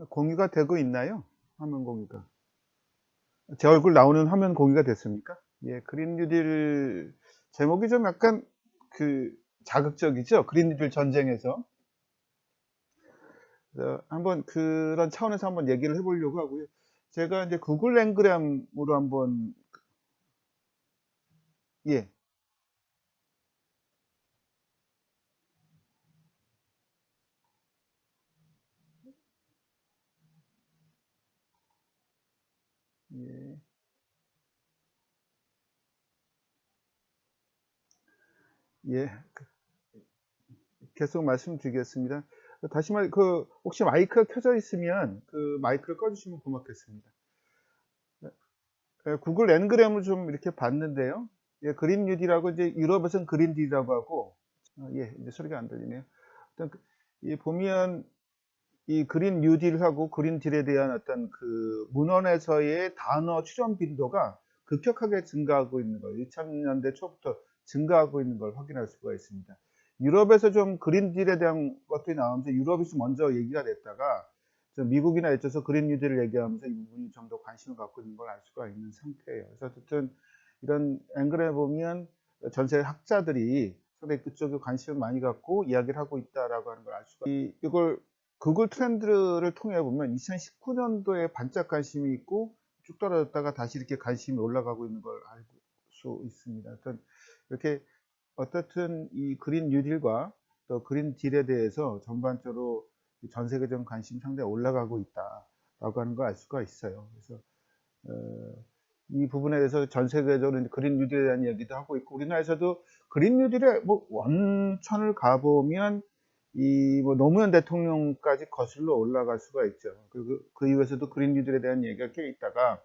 공유가 되고 있나요? 화면 공유가. 제 얼굴 나오는 화면 공유가 됐습니까? 예, 그린 뉴딜 제목이 좀 약간 그 자극적이죠? 그린 뉴딜 전쟁에서. 한번 그런 차원에서 한번 얘기를 해보려고 하고요. 제가 이제 구글 앵그램으로 한번 예, 예, 예, 계속 말씀드리겠습니다. 다시 말, 혹시 마이크가 켜져 있으면 그 마이크를 꺼주시면 고맙겠습니다. 구글 앵그램을 좀 이렇게 봤는데요. 예, 그린 뉴딜하고 이제 유럽에서는 그린 딜이라고 하고, 예, 이제 소리가 안 들리네요. 일단 이 보면 이 그린 뉴딜하고 그린 딜에 대한 어떤 그 문헌에서의 단어 출현 빈도가 급격하게 증가하고 있는 걸 2000년대 초부터 증가하고 있는 걸 확인할 수가 있습니다. 유럽에서 좀 그린 딜에 대한 것들이 나오면서 유럽이 좀 먼저 얘기가 됐다가 미국이나 이쪽에서 그린 뉴딜을 얘기하면서 이 부분이 좀 더 관심을 갖고 있는 걸 알 수가 있는 상태예요. 그래서 어쨌든 이런 앵글에 보면 전세 학자들이 상당히 그쪽에 관심을 많이 갖고 이야기를 하고 있다라고 하는 걸 알 수가 이걸 구글 트렌드를 통해 보면 2019년도에 반짝 관심이 있고 쭉 떨어졌다가 다시 이렇게 관심이 올라가고 있는 걸 알 수 있습니다. 이렇게 어떻든 이 그린 뉴딜과 또 그린 딜에 대해서 전반적으로 전 세계적 관심이 상당히 올라가고 있다라고 하는 걸 알 수가 있어요. 그래서 어, 이 부분에 대해서 전 세계적으로 그린 뉴딜에 대한 얘기도 하고 있고 우리나라에서도 그린 뉴딜의 뭐 원천을 가보면 이 뭐 노무현 대통령까지 거슬러 올라갈 수가 있죠. 그리고 그 이후에서도 그린 뉴딜에 대한 얘기가 꽤 있다가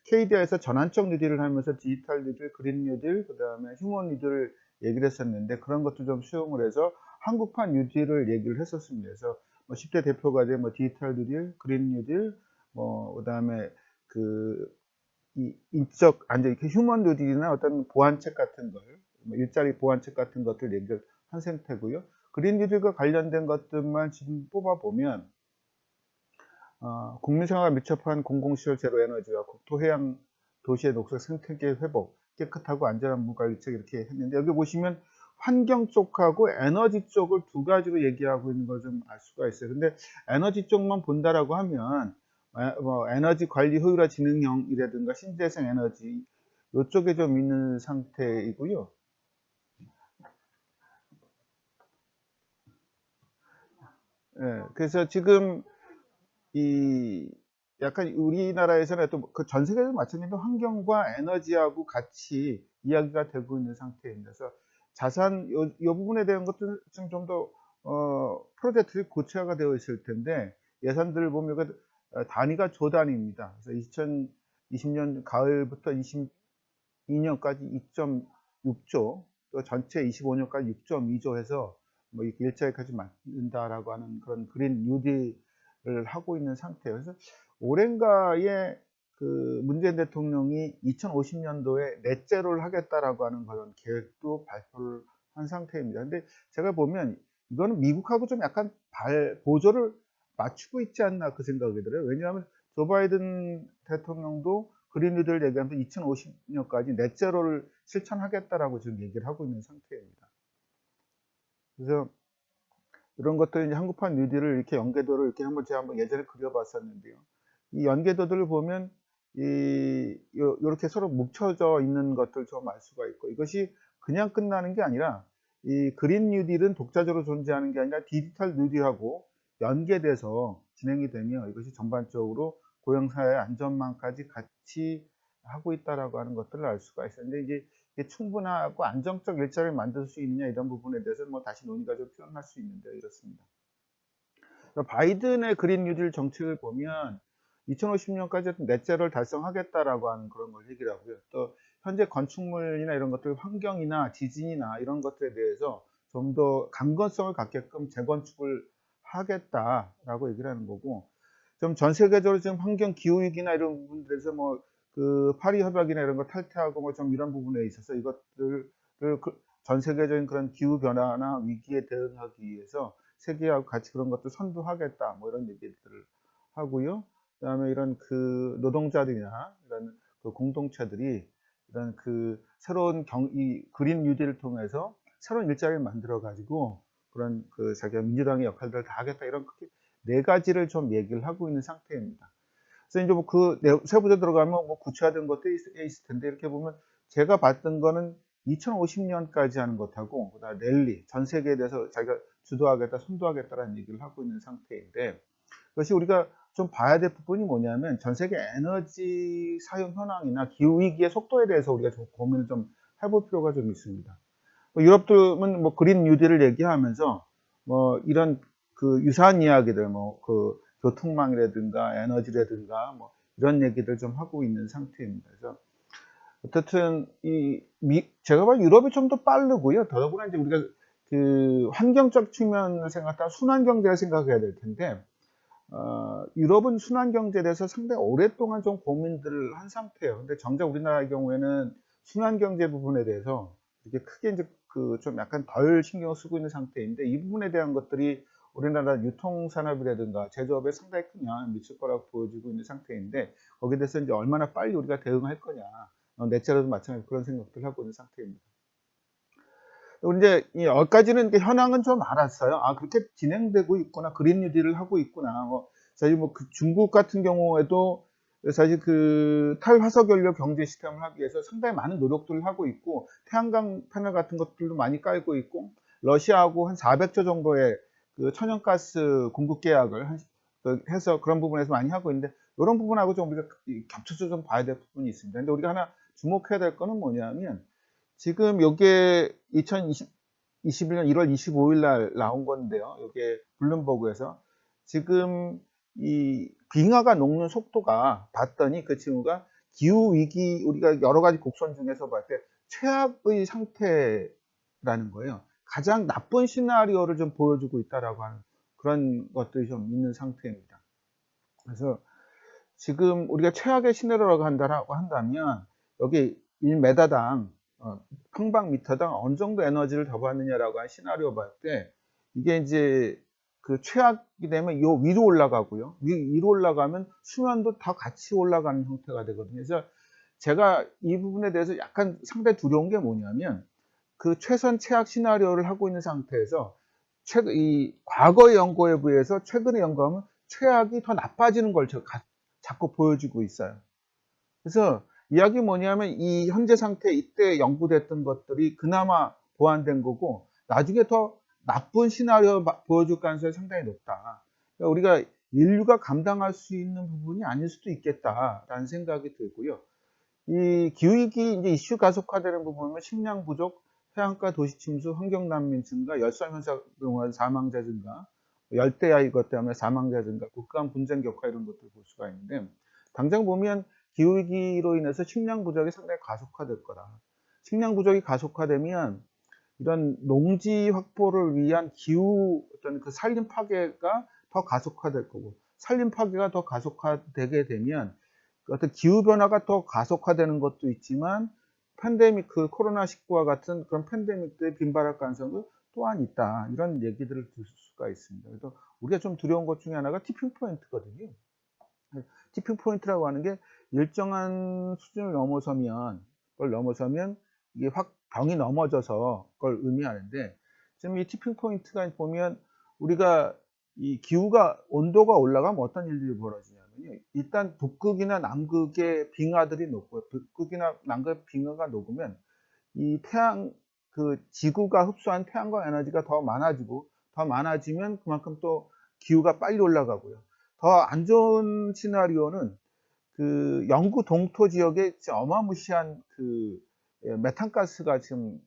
KDI에서 전환적 뉴딜을 하면서 디지털 뉴딜, 그린 뉴딜, 그 다음에 휴먼 뉴딜을 얘기를 했었는데 그런 것도 좀 수용을 해서 한국판 뉴딜을 얘기를 했었습니다. 그래서 뭐 10대 대표가 된 뭐 디지털 뉴딜, 그린 뉴딜, 뭐 그다음에 그 이 인적 아니 이렇게 휴먼 뉴딜이나 어떤 보완책 같은 걸, 뭐 일자리 보완책 같은 것들 얘기를 한 상태고요. 그린 뉴딜과 관련된 것들만 지금 뽑아 보면 국민 생활에 밀접한 공공시설 제로 에너지와 국토해양 도시의 녹색 생태계 회복, 깨끗하고 안전한 물관리책 이렇게 했는데 여기 보시면 환경 쪽하고 에너지 쪽을 두 가지로 얘기하고 있는 걸 좀 알 수가 있어요. 근데 에너지 쪽만 본다라고 하면 뭐 에너지 관리 효율화 진흥형이라든가 신재생 에너지 이쪽에 좀 있는 상태이고요. 예, 그래서 지금 이 약간 우리나라에서는 또 그 전 세계적으로 마찬가지로 환경과 에너지하고 같이 이야기가 되고 있는 상태입니다. 그래서 자산 요 부분에 대한 것도 좀 더 프로젝트를 구체화가 되어 있을 텐데 예산들을 보면 단위가 조 단위입니다. 그래서 2020년 가을부터 22년까지 2.6조, 또 전체 25년까지 6.2조 해서 뭐 이렇게 일자리까지 만든다라고 하는 그런 그린 뉴딜을 하고 있는 상태예요. 그래서 올해인가에 그 문재인 대통령이 2050년도에 넷제로를 하겠다라고 하는 그런 계획도 발표를 한 상태입니다. 근데 제가 보면 이거는 미국하고 좀 약간 보조를 맞추고 있지 않나 그 생각이 들어요. 왜냐하면 조 바이든 대통령도 그린 뉴딜 얘기하면서 2050년까지 넷제로를 실천하겠다라고 지금 얘기를 하고 있는 상태입니다. 그래서 이런 것들 이제 한국판 뉴딜을 이렇게 연계도를 이렇게 한번 제가 한번 예전에 그려봤었는데요. 이 연계도들을 보면 이렇게 서로 뭉쳐져 있는 것들 좀 알 수가 있고 이것이 그냥 끝나는 게 아니라 이 그린 뉴딜은 독자적으로 존재하는 게 아니라 디지털 뉴딜하고 연계돼서 진행이 되며 이것이 전반적으로 고용사회 안전망까지 같이 하고 있다라고 하는 것들을 알 수가 있어요. 근데 이게 충분하고 안정적 일자리를 만들 수 있느냐 이런 부분에 대해서는 뭐 다시 논의가 좀 필요할 수 있는데 이렇습니다. 그러니까 바이든의 그린 뉴딜 정책을 보면 2050년까지 넷제로를 달성하겠다라고 하는 그런 걸 얘기를 하고요. 또 현재 건축물이나 이런 것들 환경이나 지진이나 이런 것들에 대해서 좀 더 강건성을 갖게끔 재건축을 하겠다라고 얘기를 하는 거고 좀 전 세계적으로 지금 환경 기후 위기나 이런 부분들에서 뭐 그 파리 협약이나 이런 거 탈퇴하고 뭐 좀 이런 부분에 있어서 이것들을 전 세계적인 그런 기후 변화나 위기에 대응하기 위해서 세계하고 같이 그런 것도 선도하겠다 뭐 이런 얘기들을 하고요. 그다음에 이런 그 노동자들이나 이런 그 공동체들이 이런 그 새로운 이 그린 뉴딜을 통해서 새로운 일자리를 만들어 가지고 그런 그 자기가 민주당의 역할들을 다 하겠다 이런 크게 네 가지를 좀 얘기를 하고 있는 상태입니다. 그래서 이제 뭐 그 세부적으로 들어가면 뭐 구체화된 것도 있을 텐데 이렇게 보면 제가 봤던 거는 2050년까지 하는 것하고 그다음에 랠리 전 세계에 대해서 자기가 주도하겠다, 선도하겠다라는 얘기를 하고 있는 상태인데 그것이 우리가 좀 봐야 될 부분이 뭐냐면 전 세계 에너지 사용 현황이나 기후 위기의 속도에 대해서 우리가 좀 고민을 좀 해볼 필요가 좀 있습니다. 뭐 유럽들은 뭐 그린 뉴딜을 얘기하면서 뭐 이런 그 유사한 이야기들 뭐 그 교통망이라든가 에너지라든가 뭐 이런 얘기들 좀 하고 있는 상태입니다. 그래서 어쨌든 제가 봐도 유럽이 좀 더 빠르고요. 더더구나 이제 우리가 그 환경적 측면을 생각하면 순환 경제를 생각해야 될 텐데 유럽은 순환 경제에 대해서 상당히 오랫동안 좀 고민들을 한 상태예요. 근데 정작 우리나라의 경우에는 순환 경제 부분에 대해서 이렇게 크게 이제 그 좀 약간 덜 신경을 쓰고 있는 상태인데 이 부분에 대한 것들이 우리나라 유통산업이라든가 제조업에 상당히 큰 영향을 미칠 거라고 보여지고 있는 상태인데 거기에 대해서 이제 얼마나 빨리 우리가 대응할 거냐. 넷째로도 마찬가지로 그런 생각들을 하고 있는 상태입니다. 그리고 이제 여기까지는 이제 현황은 좀 알았어요. 아, 그렇게 진행되고 있구나. 그린 뉴딜을 하고 있구나. 뭐 사실 뭐 그 중국 같은 경우에도 사실 그 탈화석 연료 경제 시스템을 하기 위해서 상당히 많은 노력들을 하고 있고 태양광 패널 같은 것들도 많이 깔고 있고 러시아하고 한 400조 정도의 그 천연가스 공급 계약을 해서 그런 부분에서 많이 하고 있는데 이런 부분하고 좀 우리가 겹쳐서 좀 봐야 될 부분이 있습니다. 근데 우리가 하나 주목해야 될 거는 뭐냐면 지금 요게 2021년 1월 25일 날 나온 건데요. 요게 블룸버그에서 지금 이 빙하가 녹는 속도가 봤더니 그 친구가 기후 위기 우리가 여러 가지 곡선 중에서 봤을 때 최악의 상태라는 거예요. 가장 나쁜 시나리오를 좀 보여주고 있다라고 하는 그런 것들이 좀 있는 상태입니다. 그래서 지금 우리가 최악의 시나리오라고 한다면 여기 1m당 평방미터당 어느 정도 에너지를 더 받느냐라고 한 시나리오 봤을 때 이게 이제 그 최악이 되면 요 위로 올라가고요. 위로 올라가면 수면도 다 같이 올라가는 형태가 되거든요. 그래서 제가 이 부분에 대해서 약간 상당히 두려운 게 뭐냐면 그 최선 최악 시나리오를 하고 있는 상태에서 이 과거의 연구에 비해서 최근의 연구하면 최악이 더 나빠지는 걸 자꾸 보여주고 있어요. 그래서 이야기 뭐냐면 이 현재 상태 이때 연구됐던 것들이 그나마 보완된 거고 나중에 더 나쁜 시나리오 보여줄 가능성이 상당히 높다. 그러니까 우리가 인류가 감당할 수 있는 부분이 아닐 수도 있겠다라는 생각이 들고요. 이 기후위기 이제 이슈 가속화되는 부분은 식량 부족, 해안가 도시 침수, 환경 난민 증가, 열섬 현상으로 사망자 증가, 열대야 이것 때문에 사망자 증가, 국가 간 분쟁 격화 이런 것들을 볼 수가 있는데 당장 보면 기후위기로 인해서 식량 부족이 상당히 가속화될 거다. 식량 부족이 가속화되면 이런 농지 확보를 위한 기후 어떤 그 산림 파괴가 더 가속화될 거고 산림 파괴가 더 가속화되게 되면 어떤 기후 변화가 더 가속화되는 것도 있지만 팬데믹 그 코로나19와 같은 그런 팬데믹들이 빈발할 가능성도 또한 있다. 이런 얘기들을 들 수가 있습니다. 그래서 우리가 좀 두려운 것 중에 하나가 티핑 포인트거든요. 티핑 포인트라고 하는 게 일정한 수준을 넘어서면 그걸 넘어서면 이게 확 병이 넘어져서 그걸 의미하는데 지금 이 티핑 포인트가 보면 우리가 이 기후가 온도가 올라가면 어떤 일들이 벌어지냐면요. 일단 북극이나 남극의 빙하들이 녹고요. 북극이나 남극 빙하가 녹으면 이 그 지구가 흡수한 태양광 에너지가 더 많아지고 더 많아지면 그만큼 또 기후가 빨리 올라가고요. 더 안 좋은 시나리오는 그 영구 동토 지역에 어마무시한 그 메탄가스가 지금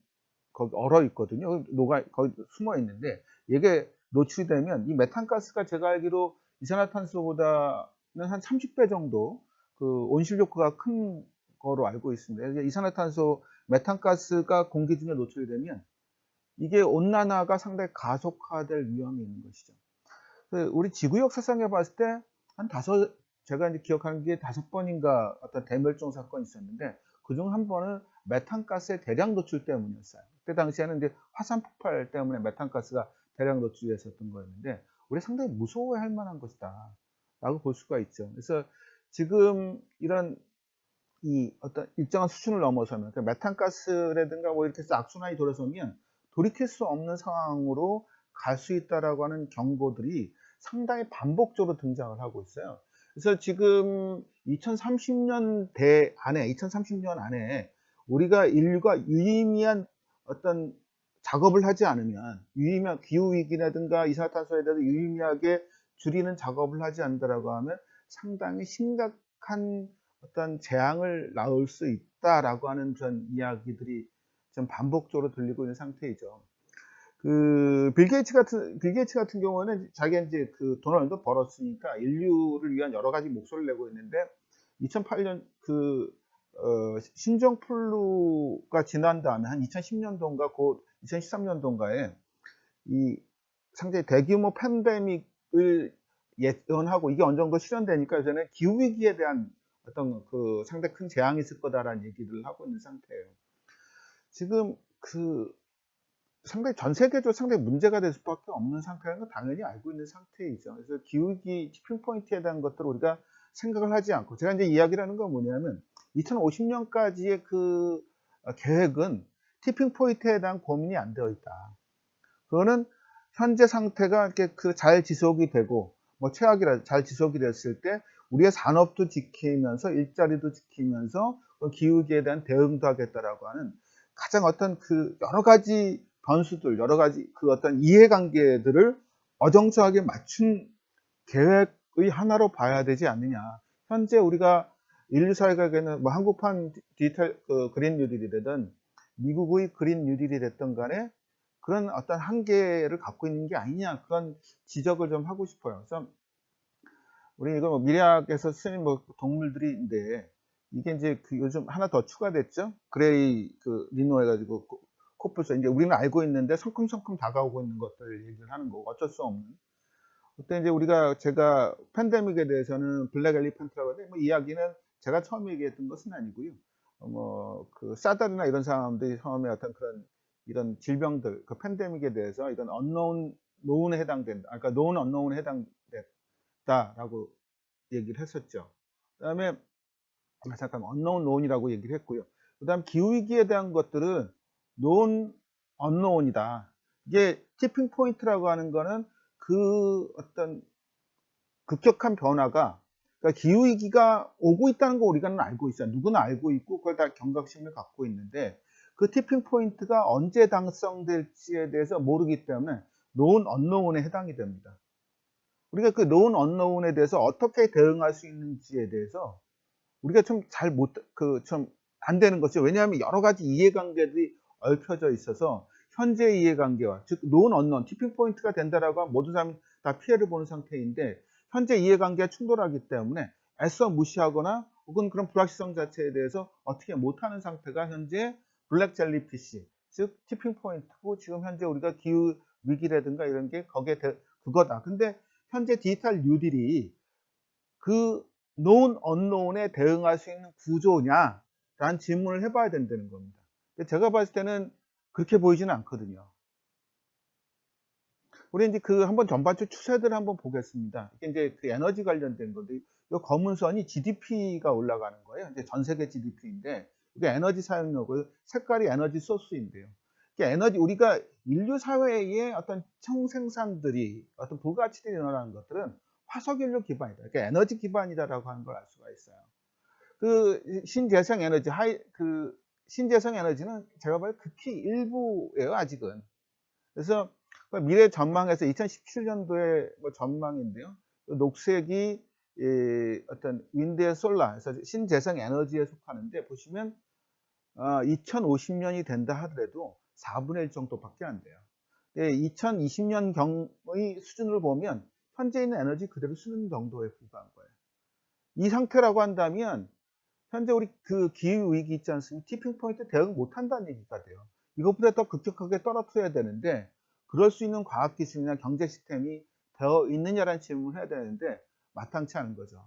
거기 얼어 있거든요. 거기 숨어 있는데 이게 노출이 되면 이 메탄가스가 제가 알기로 이산화탄소보다는 한 30배 정도 그 온실 효과가 큰 거로 알고 있습니다. 이산화탄소, 메탄가스가 공기 중에 노출이 되면 이게 온난화가 상당히 가속화될 위험이 있는 것이죠. 우리 지구 역사상에 봤을 때 한 제가 이제 기억하는 게 5번인가 어떤 대멸종 사건이 있었는데 그중 한 번은 메탄가스의 대량 노출 때문이었어요. 그때 당시에는 이제 화산 폭발 때문에 메탄가스가 대량 노출됐었던 거였는데 우리 상당히 무서워할 만한 것이다 라고 볼 수가 있죠. 그래서 지금 이런 이 어떤 일정한 수준을 넘어서면 그러니까 메탄가스라든가 뭐 이렇게 해서 악순환이 돌아서면 돌이킬 수 없는 상황으로 갈 수 있다라고 하는 경고들이 상당히 반복적으로 등장을 하고 있어요. 그래서 지금 2030년대 안에 2030년 안에 우리가 인류가 유의미한 어떤 작업을 하지 않으면 유의미한 기후 위기라든가 이산화탄소에 대해서 유의미하게 줄이는 작업을 하지 않는다라고 하면 상당히 심각한 어떤 재앙을 낳을 수 있다라고 하는 그런 이야기들이 좀 반복적으로 들리고 있는 상태이죠. 빌 게이츠 같은 경우는 자기가 이제 그 돈을 어느 정도 벌었으니까 인류를 위한 여러 가지 목소리를 내고 있는데 2008년 신종플루가 지난 다음에 한 2010년도인가 곧 2013년도인가에 이 상당히 대규모 팬데믹을 예언하고 이게 어느 정도 실현되니까 이제는 기후 위기에 대한 어떤 그 상당히 큰 재앙이 있을 거다라는 얘기를 하고 있는 상태예요. 지금 상당히 전 세계적으로 상당히 문제가 될 수밖에 없는 상태라는 건 당연히 알고 있는 상태이죠. 그래서 기후위기 티핑 포인트에 대한 것들을 우리가 생각을 하지 않고 제가 이제 이야기를 하는 건 뭐냐면 2050년까지의 계획은 티핑 포인트에 대한 고민이 안 되어 있다. 그거는 현재 상태가 이렇게 잘 지속이 되고 뭐 최악이라 잘 지속이 됐을 때 우리의 산업도 지키면서 일자리도 지키면서 기후위기에 대한 대응도 하겠다라고 하는 가장 어떤 여러 가지 변수들, 여러 가지 어떤 이해관계들을 어정쩡하게 맞춘 계획의 하나로 봐야 되지 않느냐. 현재 우리가 인류 사회가에는 뭐 한국판 디지털 그린 뉴딜이 되든 미국의 그린 뉴딜이 됐던 간에 그런 어떤 한계를 갖고 있는 게 아니냐 그런 지적을 좀 하고 싶어요. 그래서 우리 이거 미래학에서 쓰는 동물들인데 이게 이제 요즘 하나 더 추가됐죠. 그레이 리노 해가지고 코뿔소 이제 우리는 알고 있는데 성큼성큼 다가오고 있는 것들 얘기를 하는 거고 어쩔 수 없는. 그때 이제 제가 팬데믹에 대해서는 블랙 엘리펀트라고 하는데 뭐 이야기는 제가 처음 얘기했던 것은 아니고요. 사달이나 이런 사람들이 처음에 어떤 이런 질병들, 팬데믹에 대해서 이런 노운에 해당된다. 그러니까 노운 언노운에 해당됐다라고 얘기를 했었죠. 그다음에 언노운 노운이라고 얘기를 했고요. 그다음 기후위기에 대한 것들은 노운 언노운이다. 이게 티핑 포인트라고 하는 거는 어떤 급격한 변화가 그러니까 기후위기가 오고 있다는 거 우리가 알고 있어요. 누구나 알고 있고 그걸 다 경각심을 갖고 있는데 그 티핑 포인트가 언제 달성될지에 대해서 모르기 때문에 노운 언노운에 해당이 됩니다. 우리가 노운 언노운에 대해서 어떻게 대응할 수 있는지에 대해서 우리가 좀 좀 안 되는 거죠. 왜냐하면 여러 가지 이해관계들이 얽혀져 있어서 현재 이해관계와 즉 노운 언노운 티핑 포인트가 된다라고 하면 모든 사람이 다 피해를 보는 상태인데 현재 이해관계가 충돌하기 때문에 애써 무시하거나 혹은 그런 불확실성 자체에 대해서 어떻게 못하는 상태가 현재 블랙 젤리피쉬 즉 티핑 포인트고 지금 현재 우리가 기후 위기라든가 이런 게 그거다. 근데 현재 디지털 뉴딜이 노운 언노운에 대응할 수 있는 구조냐 라는 질문을 해봐야 된다는 겁니다. 제가 봤을 때는 그렇게 보이지는 않거든요. 우리 이제 한번 전반적 추세들을 한번 보겠습니다. 이게 이제 에너지 관련된 건데, 이 검은 선이 GDP가 올라가는 거예요. 이제 전 세계 GDP인데, 이게 에너지 사용료고, 색깔이 에너지 소스인데요. 우리가 인류 사회의 어떤 총생산들이, 어떤 부가가치들이 일어나는 것들은 화석연료 기반이다. 그러니까 에너지 기반이다라고 하는 걸 알 수가 있어요. 신재생 에너지, 신재생 에너지는 제가 봐도 극히 일부예요, 아직은. 그래서 미래 전망에서 2017년도의 전망인데요. 녹색이 어떤 윈드 솔라, 그래서 신재생 에너지에 속하는데 보시면 2050년이 된다 하더라도 4분의 1 정도밖에 안 돼요. 2020년 경의 수준을 보면 현재 있는 에너지 그대로 쓰는 정도에 불과한 거예요. 이 상태라고 한다면 현재 우리 기후 위기 있지 않습니까? 티핑 포인트 대응 못 한다는 얘기가 돼요. 이것보다 더 급격하게 떨어뜨려야 되는데 그럴 수 있는 과학 기술이나 경제 시스템이 되어 있느냐라는 질문을 해야 되는데 마땅치 않은 거죠.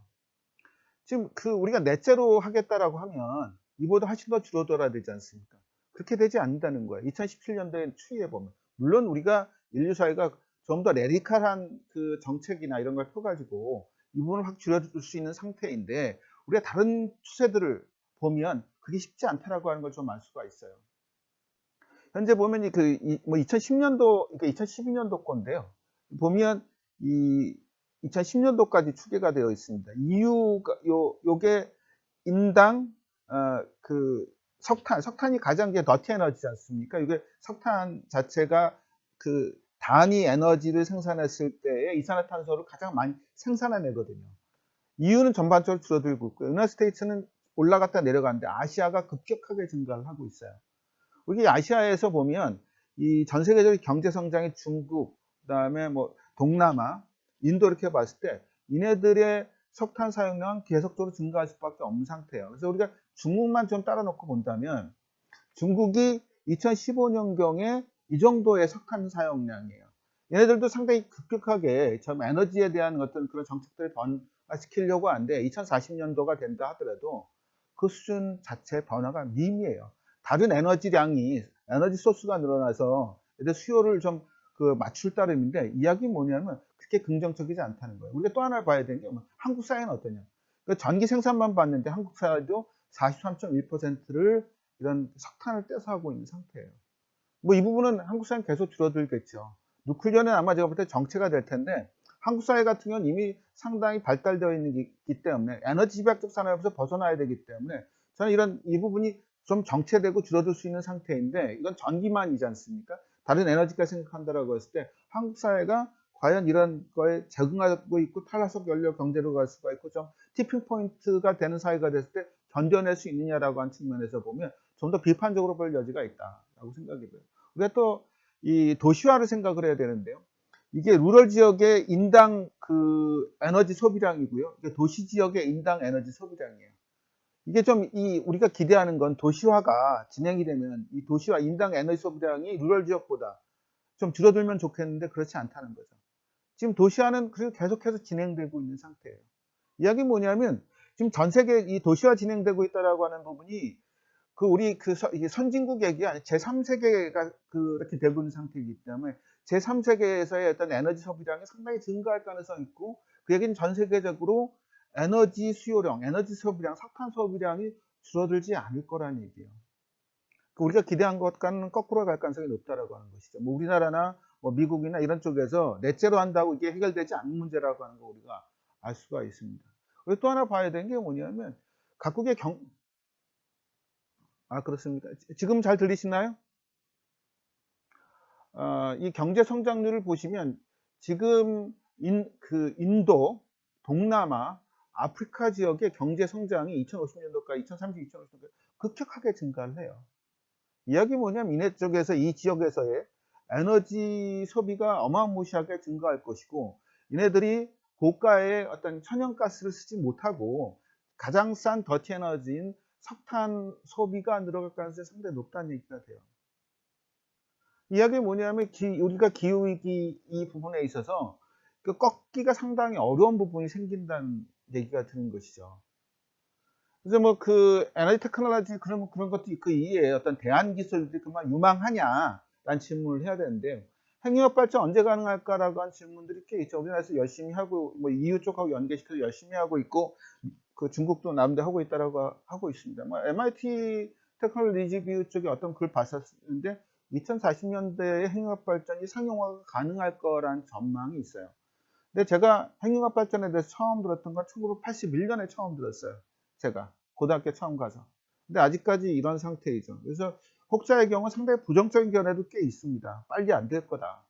지금 우리가 넷째로 하겠다라고 하면 이보다 훨씬 더 줄어들어야 되지 않습니까? 그렇게 되지 않는다는 거예요. 2017년도에 추이해 보면 물론 우리가 인류 사회가 좀 더 레디컬한 정책이나 이런 걸 펴가지고 이 부분을 확 줄여줄 수 있는 상태인데 우리가 다른 추세들을 보면 그게 쉽지 않다라고 하는 걸 좀 알 수가 있어요. 현재 보면 뭐 2010년도, 그러니까 2012년도 건데요. 보면 이 2010년도까지 추계가 되어 있습니다. 이유가 요게 인당 그 석탄이 가장 이제 더티 에너지지 않습니까? 이게 석탄 자체가 그 단위 에너지를 생산했을 때에 이산화탄소를 가장 많이 생산해내거든요. 이유는 전반적으로 줄어들고 있고요. 유나이티드 스테이츠는 올라갔다 내려가는데 아시아가 급격하게 증가를 하고 있어요. 우리 아시아에서 보면 이 전 세계적인 경제 성장이 중국, 그다음에 뭐 동남아, 인도 이렇게 봤을 때 이네들의 석탄 사용량은 계속적으로 증가할 수밖에 없는 상태예요. 그래서 우리가 중국만 좀 따라 놓고 본다면 중국이 2015년경에 이 정도의 석탄 사용량이에요. 얘네들도 상당히 급격하게 좀 에너지에 대한 어떤 그런 정책들을 변화시키려고 하는데 2040년도가 된다 하더라도 그 수준 자체 변화가 미미해요. 다른 에너지량이 에너지 소스가 늘어나서 수요를 좀 맞출 따름인데 이야기 뭐냐면 그렇게 긍정적이지 않다는 거예요. 우리가 또 하나 봐야 되는 게 한국 사회는 어떠냐. 그러니까 전기 생산만 봤는데 한국 사회도 43.1%를 이런 석탄을 떼서 하고 있는 상태예요. 뭐 이 부분은 한국 사회는 계속 줄어들겠죠. 누클리어는 아마 제가 볼 때 정체가 될 텐데 한국 사회 같은 경우는 이미 상당히 발달되어 있는 기 때문에 에너지 집약적 산업에서 벗어나야 되기 때문에 저는 이 부분이 좀 정체되고 줄어들 수 있는 상태인데 이건 전기만이지 않습니까? 다른 에너지까지 생각한다라고 했을 때 한국 사회가 과연 이런 거에 적응하고 있고 탈화석 연료 경제로 갈 수가 있고 좀 티핑 포인트가 되는 사회가 됐을 때 견뎌낼 수 있느냐라고 하는 측면에서 보면 좀 더 비판적으로 볼 여지가 있다라고 생각이 돼요. 우리가 또 이 도시화를 생각을 해야 되는데요. 이게 루럴 지역의 인당 에너지 소비량이고요. 이게 도시 지역의 인당 에너지 소비량이에요. 이게 좀 우리가 기대하는 건 도시화가 진행이 되면 이 도시화 인당 에너지 소비량이 루럴 지역보다 좀 줄어들면 좋겠는데 그렇지 않다는 거죠. 지금 도시화는 계속해서 진행되고 있는 상태예요. 이야기 뭐냐면 지금 전 세계 이 도시화 진행되고 있다라고 하는 부분이 우리 선진국 얘기 아니 제3세계가 그렇게 되고 있는 상태이기 때문에 제3세계에서의 어떤 에너지 소비량이 상당히 증가할 가능성이 있고 그 얘기는 전 세계적으로 에너지 수요량, 에너지 소비량, 석탄 소비량이 줄어들지 않을 거라는 얘기예요. 우리가 기대한 것과는 거꾸로 갈 가능성이 높다라고 하는 것이죠. 뭐 우리나라나 뭐 미국이나 이런 쪽에서 넷째로 한다고 이게 해결되지 않는 문제라고 하는 거 우리가 알 수가 있습니다. 그리고 또 하나 봐야 되는 게 뭐냐면 각국의 그렇습니다. 지금 잘 들리시나요? 이 경제 성장률을 보시면 지금 인도, 동남아, 아프리카 지역의 경제 성장이 2050년도까지, 2030, 2050년도까지 급격하게 증가를 해요. 이야기 뭐냐면 이네 쪽에서 이 지역에서의 에너지 소비가 어마무시하게 증가할 것이고 이네들이 고가의 어떤 천연가스를 쓰지 못하고 가장 싼 더티 에너지인 석탄 소비가 늘어갈 가능성이 상당히 높다는 얘기가 돼요. 이야기 뭐냐면 우리가 기후위기 이 부분에 있어서 꺾기가 상당히 어려운 부분이 생긴다는 얘기가 드는 것이죠. 그래서 뭐 에너지 테크놀로지 그런 것도 이에 어떤 대안 기술들이 그만 유망하냐라는 질문을 해야 되는데 핵융합 발전 언제 가능할까라고 하는 질문들이 꽤 있죠. 우리나라에서 열심히 하고 뭐 EU 쪽하고 연계시켜서 열심히 하고 있고 중국도 남대 하고 있다라고 하고 있습니다. 뭐 MIT 테크놀로지 리뷰 쪽에 어떤 글 봤었는데 2040년대에 핵융합 발전이 상용화가 가능할 거라는 전망이 있어요. 근데 제가 핵융합 발전에 대해서 처음 들었던 건 1981년에 처음 들었어요. 제가 고등학교 처음 가서. 근데 아직까지 이런 상태이죠. 그래서 혹자의 경우 상당히 부정적인 견해도 꽤 있습니다. 빨리 안 될 거다.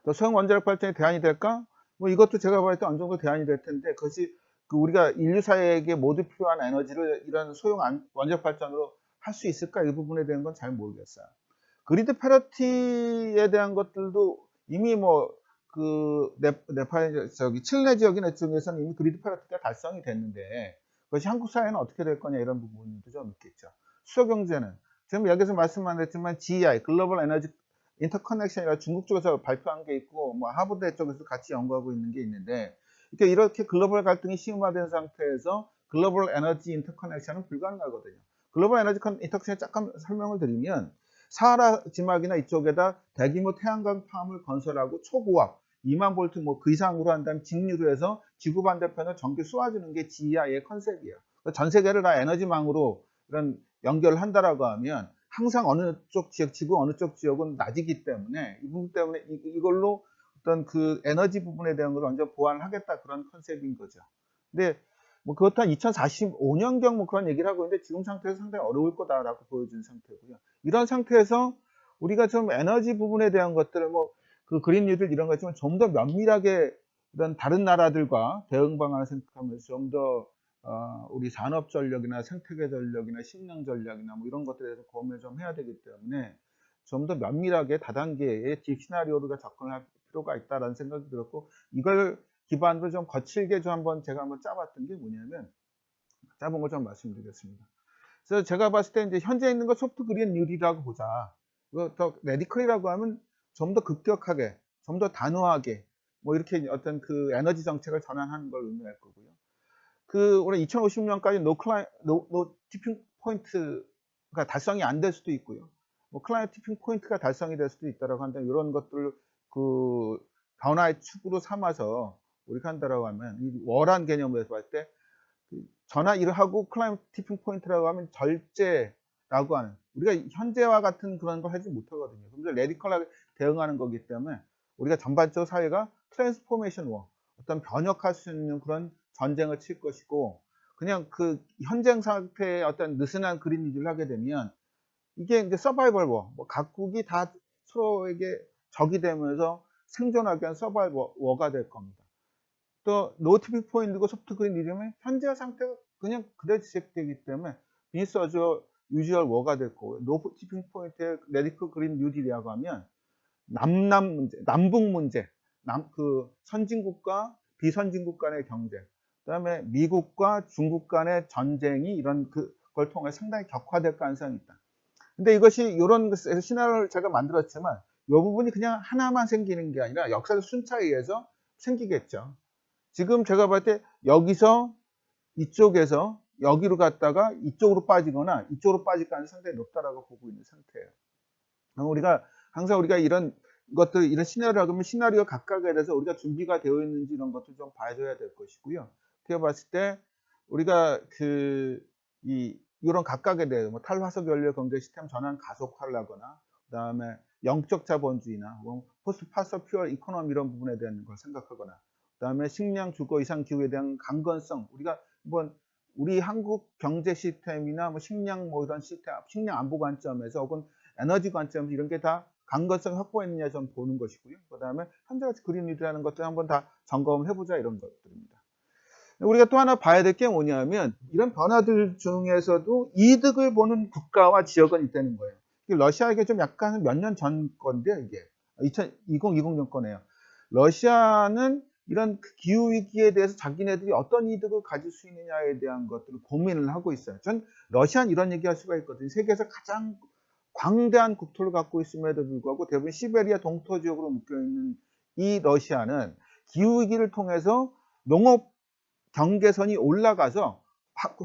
또 소형 원자력 발전이 대안이 될까? 뭐 이것도 제가 봤을 때 어느 정도 대안이 될 텐데 그것이 우리가 인류 사회에게 모두 필요한 에너지를 이런 소형 원자력 발전으로 할 수 있을까? 이 부분에 대한 건 잘 모르겠어요. 그리드 패러티에 대한 것들도 이미 칠레 지역이나 쪽에서는 이미 그리드 패러티가 달성이 됐는데 그것이 한국 사회는 어떻게 될 거냐 이런 부분도 좀 있겠죠. 수요 경제는 지금 여기서 말씀 안 했지만 GEI 글로벌 에너지 인터커넥션이라 중국 쪽에서 발표한 게 있고 뭐 하버드 쪽에서 같이 연구하고 있는 게 있는데 이렇게 글로벌 갈등이 심화된 상태에서 글로벌 에너지 인터커넥션은 불가능하거든요. 글로벌 에너지 인터커넥션 잠깐 설명을 드리면 사하라 지막이나 이쪽에다 대규모 태양광 팜을 건설하고 초고압 2만 볼트 뭐 그 이상으로 한다면 직류로 해서 지구 반대편을 전기 쏘아주는 게 GI의 컨셉이에요. 전 세계를 다 에너지망으로 이런 연결을 한다라고 하면 항상 어느 쪽 지역, 지구 어느 쪽 지역은 낮이기 때문에 이 부분 때문에 이걸로 어떤 그 에너지 부분에 대한 걸 완전 보완을 하겠다 그런 컨셉인 거죠. 근데 뭐 그렇다 2045년경 뭐 그런 얘기를 하고 있는데 지금 상태에서 상당히 어려울 거다라고 보여준 상태고요. 이런 상태에서 우리가 좀 에너지 부분에 대한 것들을 뭐 그 그린 뉴딜 이런 거 있지만 좀 더 면밀하게 이런 다른 나라들과 대응 방안을 생각하면서 좀 더 우리 산업 전력이나 생태계 전력이나 식량 전략이나 뭐 이런 것들에 대해서 고민을 좀 해야 되기 때문에 좀 더 면밀하게 다단계의 딥 시나리오를 접근할 필요가 있다라는 생각이 들었고 이걸 기반으로 좀 거칠게 좀 제가 한번 짜봤던 게 뭐냐면 짜본 거 좀 말씀드리겠습니다. 그래서 제가 봤을 때 이제 현재 있는 거 소프트 그린 뉴딜이라고 보자. 더 레디컬이라고 하면 좀 더 급격하게, 좀 더 단호하게 뭐 이렇게 어떤 그 에너지 정책을 전환하는 걸 의미할 거고요. 그 올해 2050년까지 노 티핑 포인트가 달성이 안 될 수도 있고요. 뭐 클라이언트 티핑 포인트가 달성이 될 수도 있다라고 한다면 이런 것들을 그 변화의 축으로 삼아서 우리가 한다라고 하면 이 월한 개념에서 봤을 때 전화 일을 하고 클라이언트 티핑 포인트라고 하면 절제라고 하는 우리가 현재와 같은 그런 걸 하지 못하거든요. 그래서 레디컬하게 대응하는 거기 때문에 우리가 전반적으로 사회가 트랜스포메이션 워 어떤 변혁할 수 있는 그런 전쟁을 칠 것이고 그냥 그 현장 상태의 어떤 느슨한 그린 유지를 하게 되면 이게 이제 서바이벌 워, 뭐 각국이 다 서로에게 적이 되면서 생존하기 위한 서바이벌 워가 될 겁니다. 또 노티픽 포인트고 소프트 그린 이름은 현재 상태가 그냥 그대로 지속되기 때문에 비니스어저 유지얼 워가 될 거고요. 노티픽 포인트의 레디컬 그린 뉴딜이라고 하면 남남 문제, 남북 문제, 그 선진국과 비선진국 간의 경제, 그다음에 미국과 중국 간의 전쟁이 이런 그걸 통해 상당히 격화될 가능성이 있다. 근데 이것이 이런 시나리오를 제가 만들었지만 이 부분이 그냥 하나만 생기는 게 아니라 역사적 순차에 의해서 생기겠죠. 지금 제가 봤을 때 여기서 이쪽에서 여기로 갔다가 이쪽으로 빠지거나 이쪽으로 빠질 가능성이 상당히 높다라고 보고 있는 상태예요. 우리가 항상 우리가 이런 것들 이런 시나리오를 하면 시나리오 각각에 대해서 우리가 준비가 되어 있는지 이런 것도 좀 봐줘야 될 것이고요. 그래 봤을 때 우리가 이런 각각에 대해서 뭐 탈화석 연료 경제 시스템 전환 가속화를 하거나 그다음에 영적 자본주의나 뭐 포스트 파서 퓨어 이코노미 이런 부분에 대한 걸 생각하거나 그다음에 식량 주거 이상 기후에 대한 강건성 우리가 한번 우리 한국 경제 시스템이나 뭐 식량 뭐 이런 시스템 식량 안보 관점에서 혹은 에너지 관점에서 이런 게 다 강건성 확보했느냐 좀 보는 것이고요. 그다음에 현재같이 그린 뉴딜이라는 것들 한번 다 점검을 해보자 이런 것들입니다. 우리가 또 하나 봐야 될 게 뭐냐면 이런 변화들 중에서도 이득을 보는 국가와 지역은 있다는 거예요. 러시아에게 좀 약간 몇 년 전 건데요. 이게 2020년 거네요. 러시아는 이런 기후위기에 대해서 자기네들이 어떤 이득을 가질 수 있느냐에 대한 것들을 고민을 하고 있어요. 전 러시아는 이런 얘기할 수가 있거든요. 세계에서 가장 광대한 국토를 갖고 있음에도 불구하고 대부분 시베리아 동토 지역으로 묶여있는 이 러시아는 기후위기를 통해서 농업 경계선이 올라가서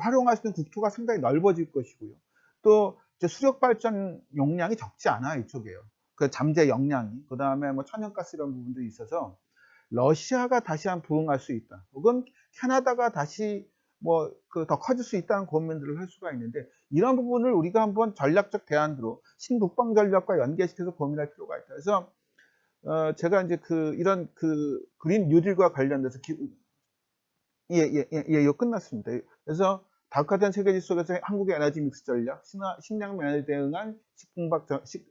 활용할 수 있는 국토가 상당히 넓어질 것이고요. 또 수력 발전 용량이 적지 않아요. 이쪽에요. 그 잠재 역량이. 그 다음에 뭐 천연가스 이런 부분도 있어서 러시아가 다시 한번 부흥할 수 있다. 혹은 캐나다가 다시 뭐 더 커질 수 있다는 고민들을 할 수가 있는데 이런 부분을 우리가 한번 전략적 대안으로 신북방 전략과 연계시켜서 고민할 필요가 있다. 그래서 제가 이제 이런 그린 뉴딜과 관련돼서 이거 끝났습니다. 그래서 다각화된 세계지 속에서 한국의 에너지 믹스 전략, 식량 면에 대응한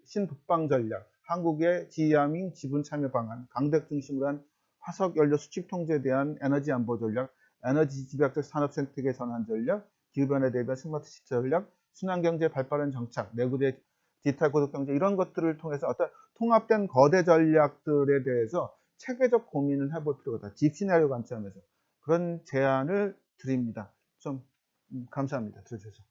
신북방 전략, 한국의 지하민 지분 참여 방안, 강대 중심으로 한 화석 연료 수출 통제에 대한 에너지 안보 전략, 에너지 집약적 산업 생태계 전환 전략, 기후변화에 대한 스마트 시티 전략, 순환경제 발빠른 정착, 내구재 디지털 고속 경제 이런 것들을 통해서 어떤 통합된 거대 전략들에 대해서 체계적 고민을 해볼 필요가 있다. 딥 시나리오 관점에서. 그런 제안을 드립니다. 좀 감사합니다. 들어주셔서.